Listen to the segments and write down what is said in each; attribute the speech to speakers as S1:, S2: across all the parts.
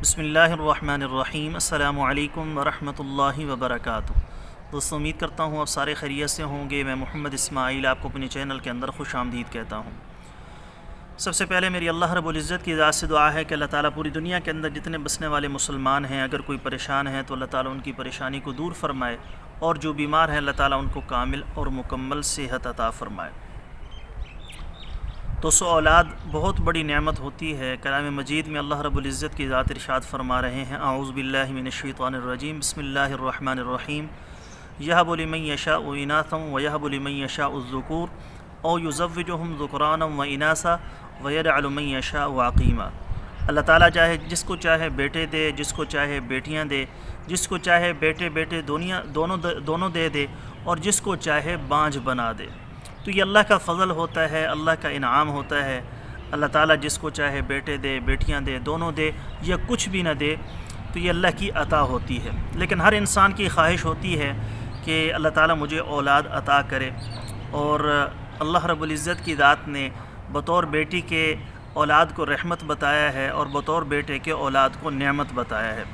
S1: بسم اللہ الرحمن الرحیم۔ السلام علیکم ورحمۃ اللہ وبرکاتہ۔ دوستوں، امید کرتا ہوں آپ سارے خیریت سے ہوں گے۔ میں محمد اسماعیل آپ کو اپنے چینل کے اندر خوش آمدید کہتا ہوں۔ سب سے پہلے میری اللہ رب العزت کی ذات سے دعا ہے کہ اللہ تعالیٰ پوری دنیا کے اندر جتنے بسنے والے مسلمان ہیں، اگر کوئی پریشان ہے تو اللہ تعالیٰ ان کی پریشانی کو دور فرمائے، اور جو بیمار ہیں اللہ تعالیٰ ان کو کامل اور مکمل صحت عطا فرمائے۔ تو اولاد بہت بڑی نعمت ہوتی ہے۔ کلام مجید میں اللہ رب العزت کی ذات ارشاد فرما رہے ہیں، اعوذ باللہ من الشیطان الرجیم، بسم اللہ الرحمن الرحیم، یہب لمن یشاء اناثا ویہب لمن یشاء الذکور او یزوجہم ذکرانا واناثا ویجعل من یشاء عقیما۔ اللہ تعالیٰ چاہے جس کو چاہے بیٹے دے، جس کو چاہے بیٹیاں دے، جس کو چاہے بیٹے بیٹے دونوں دے دے، اور جس کو چاہے بانجھ بنا دے۔ تو یہ اللہ کا فضل ہوتا ہے، اللہ کا انعام ہوتا ہے۔ اللہ تعالیٰ جس کو چاہے بیٹے دے، بیٹیاں دے، دونوں دے، یا کچھ بھی نہ دے، تو یہ اللہ کی عطا ہوتی ہے۔ لیکن ہر انسان کی خواہش ہوتی ہے کہ اللہ تعالیٰ مجھے اولاد عطا کرے، اور اللہ رب العزت کی ذات نے بطور بیٹی کے اولاد کو رحمت بتایا ہے، اور بطور بیٹے کے اولاد کو نعمت بتایا ہے۔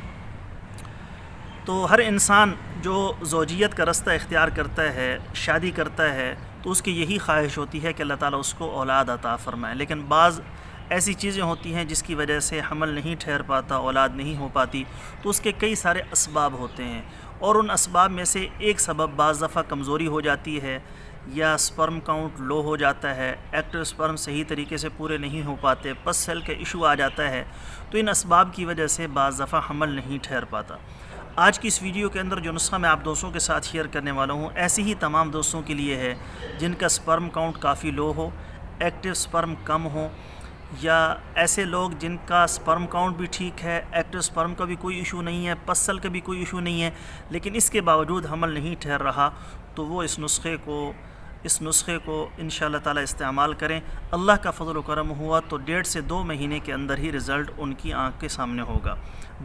S1: تو ہر انسان جو زوجیت کا رستہ اختیار کرتا ہے، شادی کرتا ہے، تو اس کی یہی خواہش ہوتی ہے کہ اللہ تعالیٰ اس کو اولاد عطا فرمائے۔ لیکن بعض ایسی چیزیں ہوتی ہیں جس کی وجہ سے حمل نہیں ٹھہر پاتا، اولاد نہیں ہو پاتی، تو اس کے کئی سارے اسباب ہوتے ہیں، اور ان اسباب میں سے ایک سبب بعض دفعہ کمزوری ہو جاتی ہے، یا سپرم کاؤنٹ لو ہو جاتا ہے، ایکٹیو سپرم صحیح طریقے سے پورے نہیں ہو پاتے، پس سیل کا ایشو آ جاتا ہے، تو ان اسباب کی وجہ سے بعض دفعہ حمل نہیں ٹھہر پاتا۔ آج کی اس ویڈیو کے اندر جو نسخہ میں آپ دوستوں کے ساتھ شیئر کرنے والا ہوں، ایسے ہی تمام دوستوں کے لیے ہے جن کا سپرم کاؤنٹ کافی لو ہو، ایکٹیو سپرم کم ہو، یا ایسے لوگ جن کا سپرم کاؤنٹ بھی ٹھیک ہے، ایکٹیو سپرم کا بھی کوئی ایشو نہیں ہے، پسل کا بھی کوئی ایشو نہیں ہے، لیکن اس کے باوجود حمل نہیں ٹھہر رہا، تو وہ اس نسخے کو انشاءاللہ تعالی استعمال کریں۔ اللہ کا فضل و کرم ہوا تو 1.5 سے 2 مہینے کے اندر ہی رزلٹ ان کی آنکھ کے سامنے ہوگا۔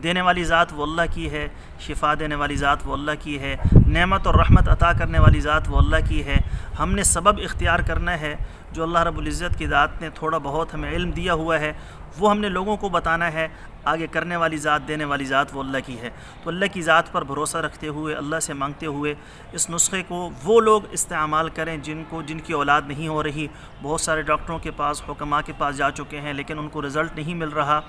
S1: دینے والی ذات وہ اللہ کی ہے، شفا دینے والی ذات وہ اللہ کی ہے، نعمت اور رحمت عطا کرنے والی ذات وہ اللہ کی ہے۔ ہم نے سبب اختیار کرنا ہے، جو اللہ رب العزت کی ذات نے تھوڑا بہت ہمیں علم دیا ہوا ہے، وہ ہم نے لوگوں کو بتانا ہے۔ آگے کرنے والی ذات، دینے والی ذات وہ اللہ کی ہے۔ تو اللہ کی ذات پر بھروسہ رکھتے ہوئے، اللہ سے مانگتے ہوئے اس نسخے کو وہ لوگ استعمال کریں جن کی اولاد نہیں ہو رہی۔ بہت سارے ڈاکٹروں کے پاس، حکماء کے پاس جا چکے ہیں، لیکن ان کو رزلٹ نہیں مل رہا،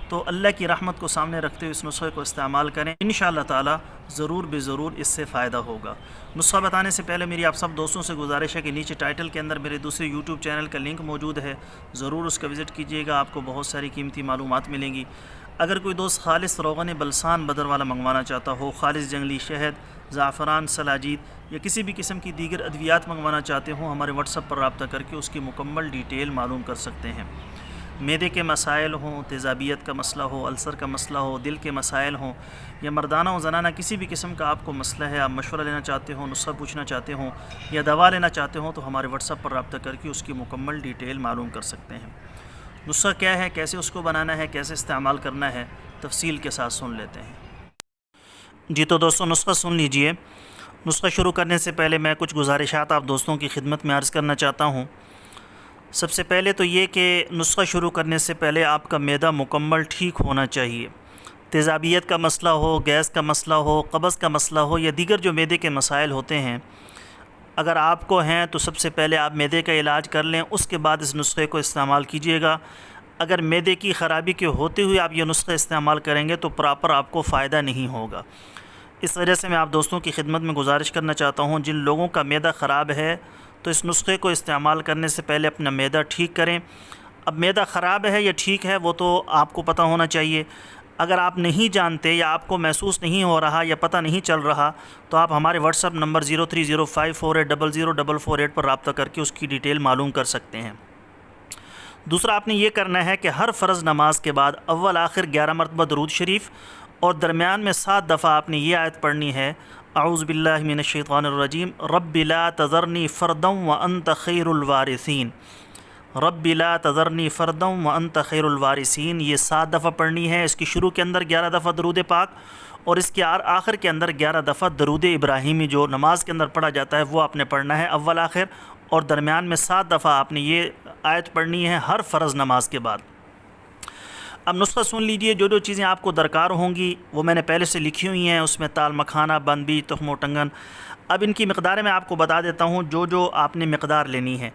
S1: تو اللہ کی رحمت کو سامنے رکھتے ہوئے اس نسخے کو استعمال کریں۔ انشاءاللہ تعالی ضرور بے ضرور اس سے فائدہ ہوگا۔ نسخہ بتانے سے پہلے میری آپ سب دوستوں سے گزارش ہے کہ نیچے ٹائٹل کے اندر میرے دوسرے یوٹیوب چینل کا لنک موجود ہے، ضرور اس کا وزٹ کیجیے گا، آپ کو بہت ساری قیمتی معلومات ملیں گی۔ اگر کوئی دوست خالص روغن بلسان بدر والا منگوانا چاہتا ہو، خالص جنگلی شہد، زعفران، سلاجید، یا کسی بھی قسم کی دیگر ادویات منگوانا چاہتے ہوں، ہمارے واٹس ایپ پر رابطہ کر کے اس کی مکمل ڈیٹیل معلوم کر سکتے ہیں۔ معدے کے مسائل ہوں، تیزابیت کا مسئلہ ہو، السر کا مسئلہ ہو، دل کے مسائل ہوں، یا مردانہ و زنانہ کسی بھی قسم کا آپ کو مسئلہ ہے، آپ مشورہ لینا چاہتے ہوں، نسخہ پوچھنا چاہتے ہوں، یا دوا لینا چاہتے ہوں، تو ہمارے واٹس ایپ پر رابطہ کر کے اس کی مکمل ڈیٹیل معلوم کر سکتے ہیں۔ نسخہ کیا ہے، کیسے اس کو بنانا ہے، کیسے استعمال کرنا ہے، تفصیل کے ساتھ سن لیتے ہیں۔ جی تو دوستوں، نسخہ سن لیجئے۔ نسخہ شروع کرنے سے پہلے میں کچھ گزارشات آپ دوستوں کی خدمت میں عرض کرنا چاہتا ہوں۔ سب سے پہلے تو یہ کہ نسخہ شروع کرنے سے پہلے آپ کا معدہ مکمل ٹھیک ہونا چاہیے۔ تیزابیت کا مسئلہ ہو، گیس کا مسئلہ ہو، قبض کا مسئلہ ہو، یا دیگر جو معدے کے مسائل ہوتے ہیں، اگر آپ کو ہیں تو سب سے پہلے آپ معدے کا علاج کر لیں، اس کے بعد اس نسخے کو استعمال کیجیے گا۔ اگر معدے کی خرابی کے ہوتے ہوئے آپ یہ نسخہ استعمال کریں گے تو پراپر آپ کو فائدہ نہیں ہوگا۔ اس وجہ سے میں آپ دوستوں کی خدمت میں گزارش کرنا چاہتا ہوں، جن لوگوں کا معدہ خراب ہے تو اس نسخے کو استعمال کرنے سے پہلے اپنا معدہ ٹھیک کریں۔ اب معدہ خراب ہے یا ٹھیک ہے وہ تو آپ کو پتہ ہونا چاہیے۔ اگر آپ نہیں جانتے یا آپ کو محسوس نہیں ہو رہا یا پتہ نہیں چل رہا تو آپ ہمارے واٹس ایپ نمبر 030548000448 پر رابطہ کر کے اس کی ڈیٹیل معلوم کر سکتے ہیں۔ دوسرا آپ نے یہ کرنا ہے کہ ہر فرض نماز کے بعد اول آخر 11 مرتبہ درود شریف، اور درمیان میں 7 دفعہ آپ نے یہ آیت پڑھنی ہے، اعوذ باللہ من الشیطان الرجیم، رب لا تذرنی فردا وانت خیر الوارثین، رب لا تذرنی فردا وانت خیر الوارثین، یہ 7 دفعہ پڑھنی ہے۔ اس کی شروع کے اندر 11 دفعہ درود پاک، اور اس کے آخر کے اندر 11 دفعہ درود ابراہیمی جو نماز کے اندر پڑھا جاتا ہے وہ آپ نے پڑھنا ہے اول آخر، اور درمیان میں 7 دفعہ آپ نے یہ آیت پڑھنی ہے ہر فرض نماز کے بعد۔ اب نسخہ سن لیجئے، جو چیزیں آپ کو درکار ہوں گی وہ میں نے پہلے سے لکھی ہوئی ہیں، اس میں تال مکھانہ، بند بیج، تخم ٹنگن۔ اب ان کی مقداریں میں آپ کو بتا دیتا ہوں، جو آپ نے مقدار لینی ہے۔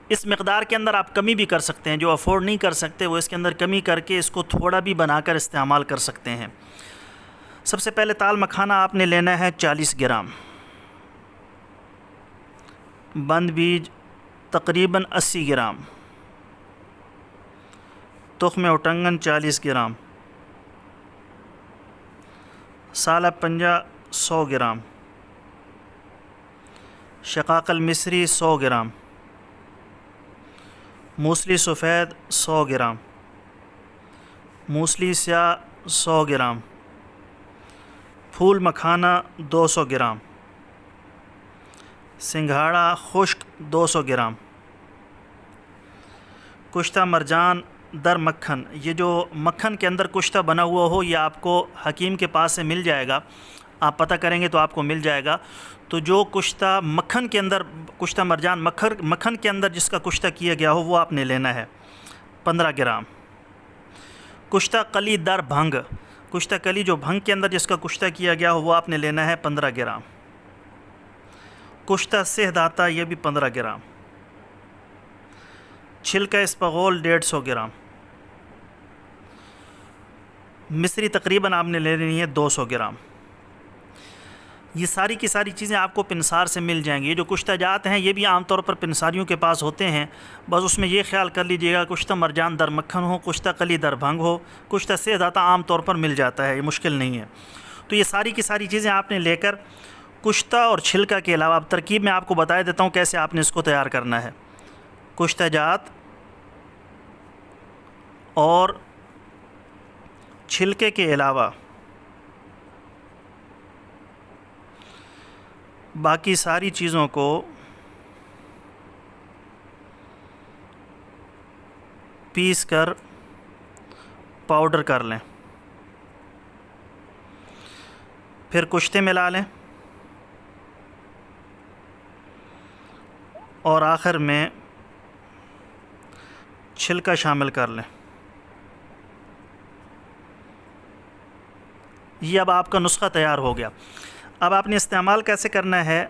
S1: اس مقدار کے اندر آپ کمی بھی کر سکتے ہیں، جو افورڈ نہیں کر سکتے وہ اس کے اندر کمی کر کے اس کو تھوڑا بھی بنا کر استعمال کر سکتے ہیں۔ سب سے پہلے تال مکھانہ آپ نے لینا ہے 40 گرام، بند بیج تقریباً 80 گرام، تخم اٹنگن 40 گرام، سالہ پنجہ 100 گرام، شقاق المصری 100 گرام، موسلی سفید 100 گرام، موسلی سیاہ 100 گرام، پھول مکھانہ 200 گرام، سنگھاڑا خشک 200 گرام، کشتہ مرجان در مکھن۔ یہ جو مکھن کے اندر کشتہ بنا ہوا ہو یہ آپ کو حکیم کے پاس سے مل جائے گا، آپ پتہ کریں گے تو آپ کو مل جائے گا۔ تو جو کشتہ مکھن کے اندر، کشتہ مرجان مکھن کے اندر جس کا کشتہ کیا گیا ہو وہ آپ نے لینا ہے 15 گرام۔ کشتہ کلی در بھنگ، کشتہ کلی جو بھنگ کے اندر جس کا کشتہ کیا گیا ہو وہ آپ نے لینا ہے 15 گرام۔ کشتہ سہ داتا، یہ بھی 15 گرام۔ چھلکا اسپغول 150 گرام۔ مصری تقریباً آپ نے لے لینی ہے 200 گرام۔ یہ ساری کی ساری چیزیں آپ کو پنسار سے مل جائیں گی۔ یہ جو کشتہ جات ہیں یہ بھی عام طور پر پنساریوں کے پاس ہوتے ہیں، بس اس میں یہ خیال کر لیجئے گا کشتہ مرجان در مکھن ہو، کشتہ کلی در بھنگ ہو، کشتہ سہ داتا عام طور پر مل جاتا ہے، یہ مشکل نہیں ہے۔ تو یہ ساری کی ساری چیزیں آپ نے لے کر کشتہ اور چھلکا کے علاوہ، اب ترکیب میں آپ کو بتا دیتا ہوں کیسے آپ نے اس کو تیار کرنا ہے۔ کشتہ جات اور چھلکے کے علاوہ باقی ساری چیزوں کو پیس کر پاؤڈر کر لیں، پھر کشتے ملا لیں اور آخر میں چھلکا شامل کر لیں۔ یہ اب آپ کا نسخہ تیار ہو گیا۔ اب آپ نے استعمال کیسے کرنا ہے؟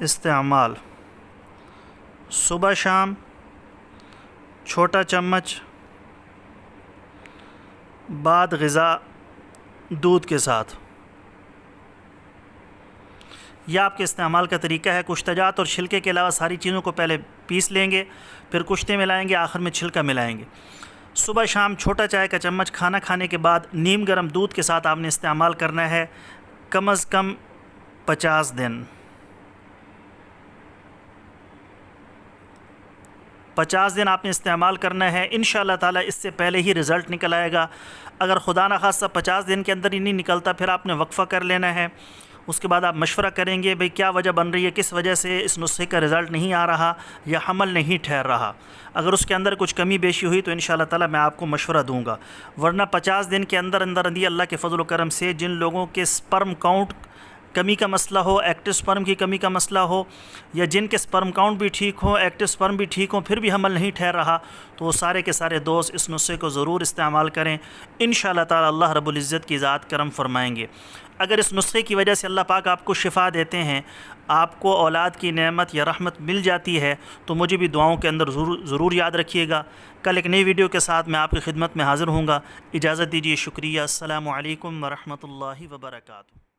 S1: استعمال صبح شام چھوٹا چمچ، بعد غذا دودھ کے ساتھ۔ یہ آپ کے استعمال کا طریقہ ہے۔ کشتہ جات اور چھلکے کے علاوہ ساری چیزوں کو پہلے پیس لیں گے، پھر کشتے ملائیں گے، آخر میں چھلکا ملائیں گے۔ صبح شام چھوٹا چائے کا چمچ کھانا کھانے کے بعد نیم گرم دودھ کے ساتھ آپ نے استعمال کرنا ہے کم از کم 50 دن۔ 50 دن آپ نے استعمال کرنا ہے۔ انشاءاللہ تعالیٰ اس سے پہلے ہی رزلٹ نکل آئے گا۔ اگر خدا نخواستہ 50 دن کے اندر ہی نہیں نکلتا پھر آپ نے وقفہ کر لینا ہے۔ اس کے بعد آپ مشورہ کریں گے بھئی کیا وجہ بن رہی ہے، کس وجہ سے اس نسخے کا رزلٹ نہیں آ رہا یا حمل نہیں ٹھہر رہا۔ اگر اس کے اندر کچھ کمی بیشی ہوئی تو انشاءاللہ تعالیٰ میں آپ کو مشورہ دوں گا، ورنہ 50 دن کے اندر اللہ کے فضل و کرم سے جن لوگوں کے سپرم کاؤنٹ کمی کا مسئلہ ہو، ایکٹیو سپرم کی کمی کا مسئلہ ہو، یا جن کے سپرم کاؤنٹ بھی ٹھیک ہوں، ایکٹیو سپرم بھی ٹھیک ہوں، پھر بھی حمل نہیں ٹھہر رہا، تو وہ سارے کے سارے دوست اس نسخے کو ضرور استعمال کریں۔ انشاءاللہ تعالی اللہ رب العزت کی ذات کرم فرمائیں گے۔ اگر اس نسخے کی وجہ سے اللہ پاک آپ کو شفا دیتے ہیں، آپ کو اولاد کی نعمت یا رحمت مل جاتی ہے، تو مجھے بھی دعاؤں کے اندر ضرور یاد رکھیے گا۔ کل ایک نئی ویڈیو کے ساتھ میں آپ کی خدمت میں حاضر ہوں گا۔ اجازت دیجیے، شکریہ، السلام علیکم ورحمۃ اللہ وبرکاتہ۔